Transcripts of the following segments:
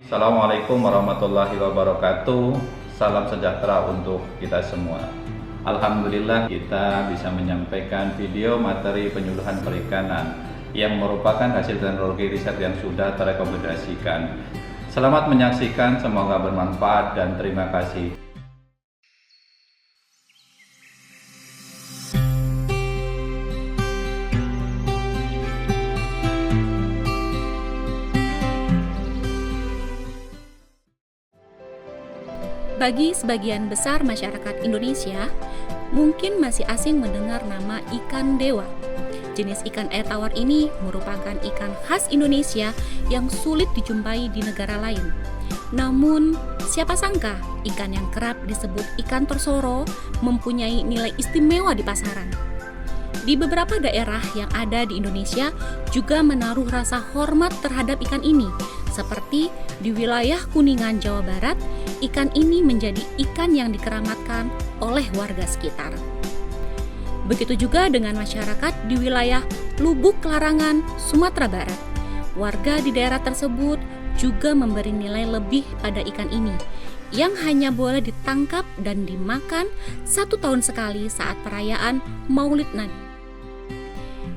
Assalamualaikum warahmatullahi wabarakatuh. Salam sejahtera untuk kita semua. Alhamdulillah kita bisa menyampaikan video materi penyuluhan perikanan yang merupakan hasil teknologi riset yang sudah terekomendasikan. Selamat menyaksikan, semoga bermanfaat dan terima kasih. Bagi sebagian besar masyarakat Indonesia, mungkin masih asing mendengar nama ikan dewa. Jenis ikan air tawar ini merupakan ikan khas Indonesia yang sulit dijumpai di negara lain. Namun, siapa sangka ikan yang kerap disebut ikan torsoro mempunyai nilai istimewa di pasaran. Di beberapa daerah yang ada di Indonesia juga menaruh rasa hormat terhadap ikan ini, seperti di wilayah Kuningan, Jawa Barat, ikan ini menjadi ikan yang dikeramatkan oleh warga sekitar. Begitu juga dengan masyarakat di wilayah Lubuk Larangan, Sumatera Barat. Warga di daerah tersebut juga memberi nilai lebih pada ikan ini, yang hanya boleh ditangkap dan dimakan 1 tahun sekali saat perayaan Maulid Nabi.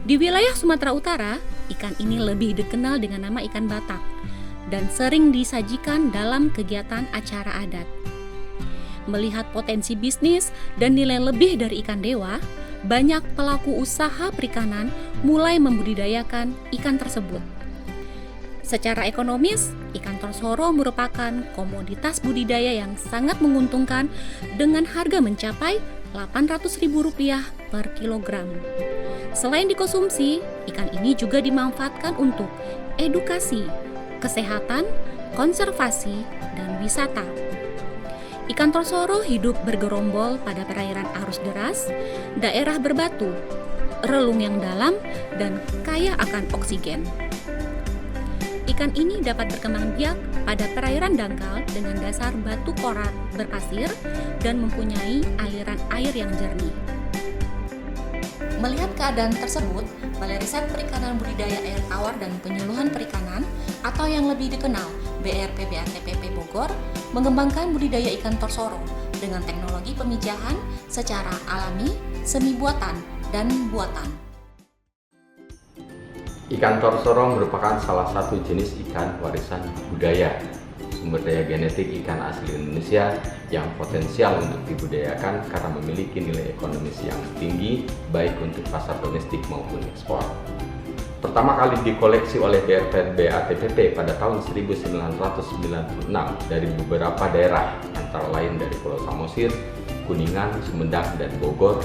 Di wilayah Sumatera Utara, ikan ini lebih dikenal dengan nama ikan batak dan sering disajikan dalam kegiatan acara adat. Melihat potensi bisnis dan nilai lebih dari ikan dewa, banyak pelaku usaha perikanan mulai membudidayakan ikan tersebut. Secara ekonomis, ikan torsoro merupakan komoditas budidaya yang sangat menguntungkan dengan harga mencapai Rp800.000 per kilogram. Selain dikonsumsi, ikan ini juga dimanfaatkan untuk edukasi, kesehatan, konservasi, dan wisata. Ikan torsoro hidup bergerombol pada perairan arus deras, daerah berbatu, relung yang dalam, dan kaya akan oksigen. Ikan ini dapat berkembang biak pada perairan dangkal dengan dasar batu koral berpasir dan mempunyai aliran air yang jernih. Melihat keadaan tersebut, Balai Riset Perikanan Budidaya Air Tawar dan Penyuluhan Perikanan atau yang lebih dikenal BRPBATPP Bogor mengembangkan budidaya ikan torsoro dengan teknologi pemijahan secara alami, semi buatan, dan buatan. Ikan torsoro merupakan salah satu jenis ikan warisan budaya, sumber daya genetik ikan asli Indonesia yang potensial untuk dibudidayakan karena memiliki nilai ekonomis yang tinggi baik untuk pasar domestik maupun ekspor. Pertama kali dikoleksi oleh BRPBATPP pada tahun 1996 dari beberapa daerah, antara lain dari Pulau Samosir, Kuningan, Sumedang, dan Bogor.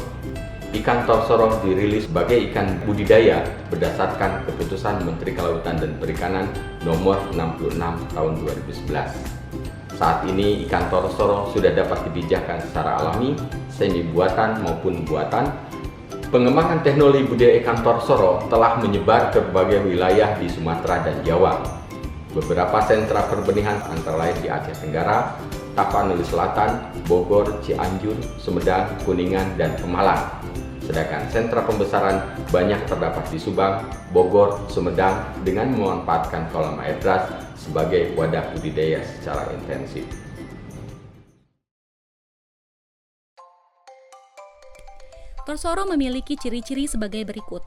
Ikan torsoro dirilis sebagai ikan budidaya berdasarkan keputusan Menteri Kelautan dan Perikanan nomor 66 tahun 2011. Saat ini ikan torsoro sudah dapat dipijakan secara alami, semi buatan maupun buatan. Pengembangan teknologi budidaya ikan torsoro telah menyebar ke berbagai wilayah di Sumatera dan Jawa. Beberapa sentra perbenihan antara lain di Aceh Tenggara, Tapanuli Selatan, Bogor, Cianjur, Sumedang, Kuningan, dan Pemalang. Sedangkan sentra pembesaran banyak terdapat di Subang, Bogor, Sumedang dengan memanfaatkan kolam air deras sebagai wadah budidaya secara intensif. Torsoro memiliki ciri-ciri sebagai berikut.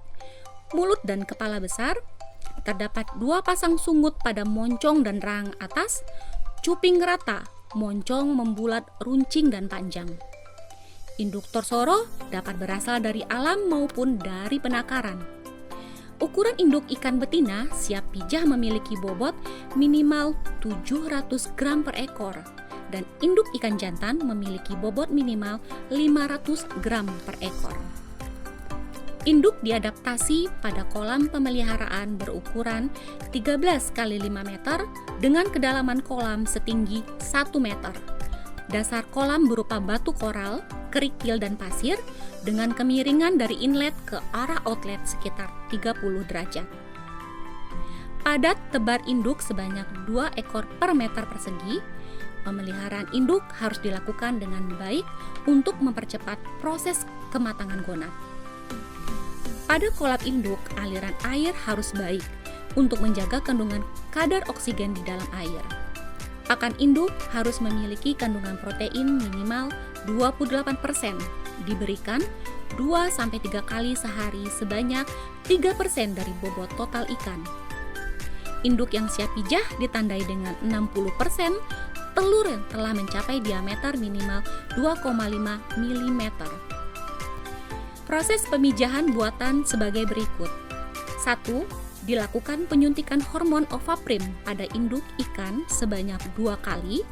Mulut dan kepala besar, terdapat 2 pasang sungut pada moncong dan rahang atas, cuping rata, moncong membulat, runcing, dan panjang. Induk torsoro dapat berasal dari alam maupun dari penangkaran. Ukuran induk ikan betina siap pijah memiliki bobot minimal 700 gram per ekor dan induk ikan jantan memiliki bobot minimal 500 gram per ekor. Induk diadaptasi pada kolam pemeliharaan berukuran 13 x 5 meter dengan kedalaman kolam setinggi 1 meter. Dasar kolam berupa batu koral, kerikil, dan pasir dengan kemiringan dari inlet ke arah outlet sekitar 30 derajat. Padat tebar induk sebanyak 2 ekor per meter persegi. Pemeliharaan induk harus dilakukan dengan baik untuk mempercepat proses kematangan gonat. Pada kolam induk, aliran air harus baik untuk menjaga kandungan kadar oksigen di dalam air. Pakan induk harus memiliki kandungan protein minimal 28%, diberikan 2-3 kali sehari sebanyak 3% dari bobot total ikan. Induk yang siap pijah ditandai dengan 60% telur yang telah mencapai diameter minimal 2,5 mm. Proses pemijahan buatan sebagai berikut. 1. Dilakukan penyuntikan hormon ovaprin pada induk ikan sebanyak 2 kali.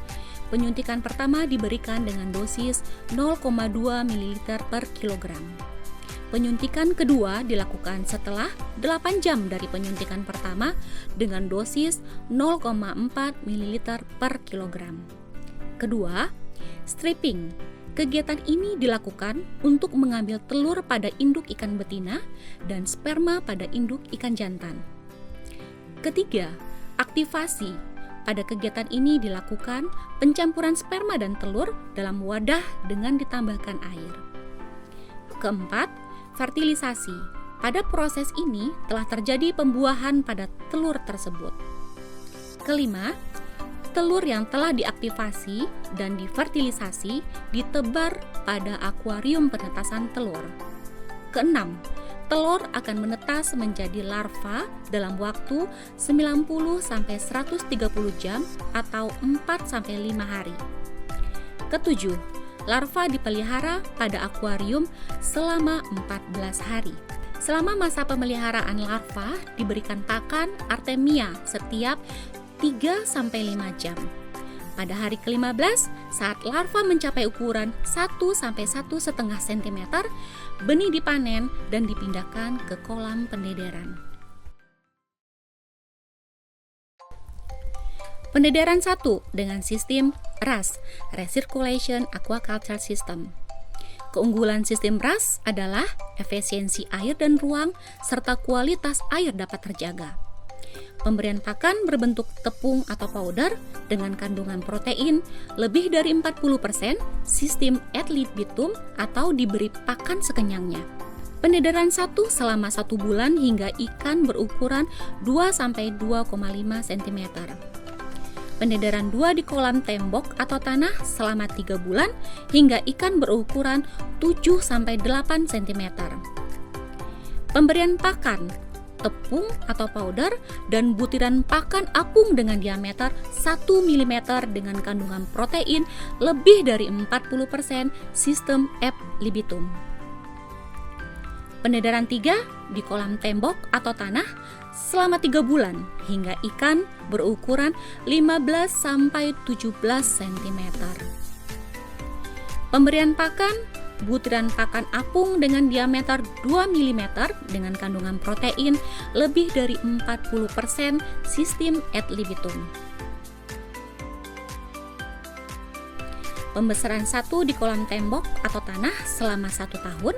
Penyuntikan pertama diberikan dengan dosis 0,2 ml per kilogram. Penyuntikan kedua dilakukan setelah 8 jam dari penyuntikan pertama dengan dosis 0,4 ml per kilogram. Kedua, stripping. Kegiatan ini dilakukan untuk mengambil telur pada induk ikan betina dan sperma pada induk ikan jantan. Ketiga, aktivasi. Pada kegiatan ini dilakukan pencampuran sperma dan telur dalam wadah dengan ditambahkan air. Keempat, fertilisasi. Pada proses ini telah terjadi pembuahan pada telur tersebut. Kelima, telur yang telah diaktifasi dan difertilisasi ditebar pada akuarium penetasan telur. Keenam, telur akan menetas menjadi larva dalam waktu 90-130 jam atau 4-5 hari. Ketujuh, larva dipelihara pada akuarium selama 14 hari. Selama masa pemeliharaan larva diberikan pakan Artemia setiap 3-5 jam. Pada hari ke-15, saat larva mencapai ukuran 1-1,5 cm, benih dipanen dan dipindahkan ke kolam pendederan. Pendederan 1 dengan sistem RAS, Recirculation Aquaculture System. Keunggulan sistem RAS adalah efisiensi air dan ruang serta kualitas air dapat terjaga. Pemberian pakan berbentuk tepung atau powder dengan kandungan protein lebih dari 40%, sistem ad libitum atau diberi pakan sekenyangnya. Pendederan 1 selama 1 bulan hingga ikan berukuran 2-2,5 cm. Pendederan 2 di kolam tembok atau tanah selama 3 bulan hingga ikan berukuran 7-8 cm. Pemberian pakan tepung atau powder dan butiran pakan apung dengan diameter 1 mm dengan kandungan protein lebih dari 40%, sistem ad libitum. Pendederan 3 di kolam tembok atau tanah selama 3 bulan hingga ikan berukuran 15-17 cm. Pemberian pakan butiran pakan apung dengan diameter 2 mm dengan kandungan protein lebih dari 40%, sistem ad libitum. Pembesaran 1 di kolam tembok atau tanah selama 1 tahun.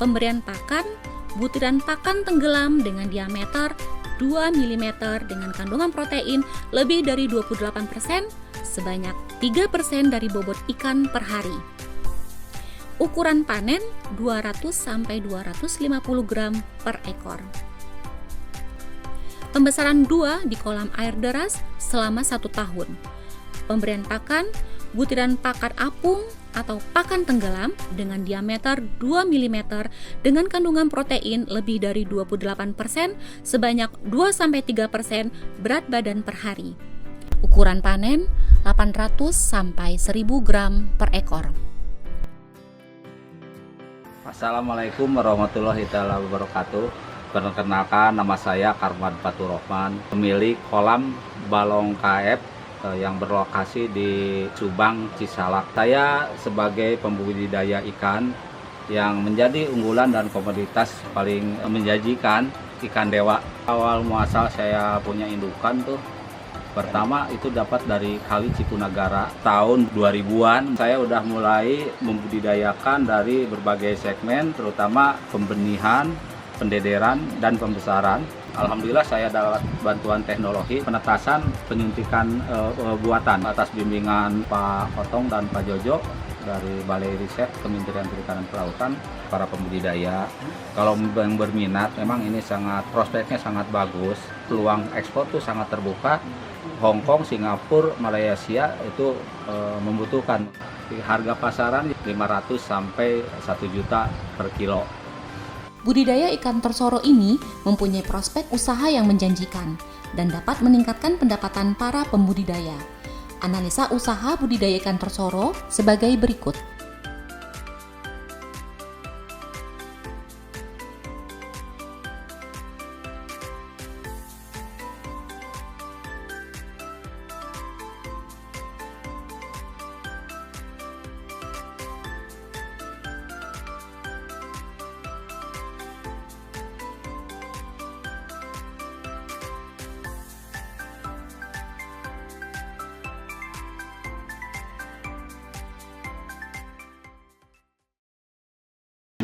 Pemberian pakan butiran pakan tenggelam dengan diameter 2 mm dengan kandungan protein lebih dari 28%, sebanyak 3% dari bobot ikan per hari. Ukuran panen 200-250 gram per ekor. Pembesaran 2 di kolam air deras selama 1 tahun. Pemberian pakan butiran pakan apung atau pakan tenggelam dengan diameter 2 mm dengan kandungan protein lebih dari 28%, sebanyak 2-3% berat badan per hari. Ukuran panen 800-1000 gram per ekor. Assalamualaikum warahmatullahi wabarakatuh. Perkenalkan, nama saya Karman Faturrahman, pemilik kolam Balong KF yang berlokasi di Subang, Cisalak. Saya sebagai pembudidaya ikan yang menjadi unggulan dan komoditas paling menjanjikan ikan dewa. Awal muasal saya punya indukan tuh pertama itu dapat dari Kali Cikunagara tahun 2000-an. Saya udah mulai membudidayakan dari berbagai segmen, terutama pembenihan, pendederan, dan pembesaran. Alhamdulillah saya dapat bantuan teknologi penetasan penyuntikan buatan atas bimbingan Pak Otong dan Pak Jojo. dari Balai Riset Kementerian Perikanan Kelautan, para pembudidaya. Kalau yang berminat, memang ini prospeknya sangat bagus. Peluang ekspor tuh sangat terbuka. Hong Kong, Singapura, Malaysia itu membutuhkan. Harga pasaran 500 sampai 1 juta per kilo. Budidaya ikan torsoro ini mempunyai prospek usaha yang menjanjikan dan dapat meningkatkan pendapatan para pembudidaya. Analisa usaha budidaya ikan torsoro sebagai berikut.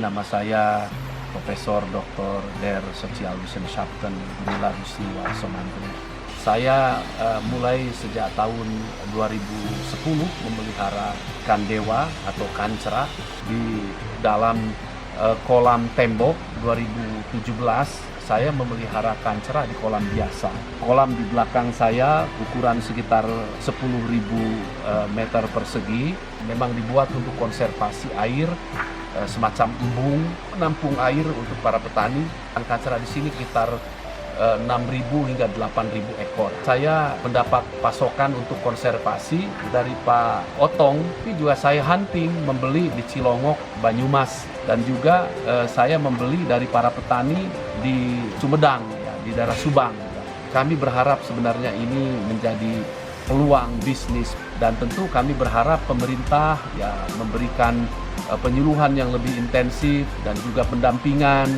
Nama saya Profesor Dr. Der Sozialwissenschaften Brila Rusniwa Somantri. Saya mulai sejak tahun 2010 memelihara ikan dewa atau ikan cerah di dalam kolam tembok. 2017 saya memelihara ikan cerah di kolam biasa. Kolam di belakang saya ukuran sekitar 10.000 meter persegi, memang dibuat untuk konservasi air, semacam embung, penampung air untuk para petani. Ikan cerah di sini sekitar 6.000 hingga 8.000 ekor. Saya mendapat pasokan untuk konservasi dari Pak Otong, tapi juga saya hunting, membeli di Cilongok, Banyumas, dan juga saya membeli dari para petani di Sumedang, ya, di daerah Subang. Kami berharap sebenarnya ini menjadi peluang bisnis, dan tentu kami berharap pemerintah ya memberikan penyuluhan yang lebih intensif dan juga pendampingan.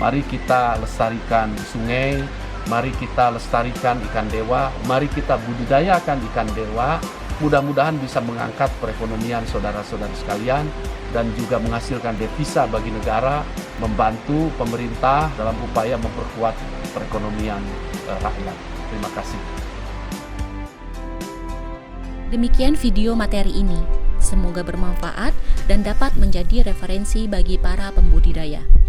Mari kita lestarikan sungai, mari kita lestarikan ikan dewa, mari kita budidayakan ikan dewa. Mudah-mudahan bisa mengangkat perekonomian saudara-saudara sekalian dan juga menghasilkan devisa bagi negara, membantu pemerintah dalam upaya memperkuat perekonomian rakyat. Terima kasih. Demikian video materi ini. Semoga bermanfaat dan dapat menjadi referensi bagi para pembudidaya.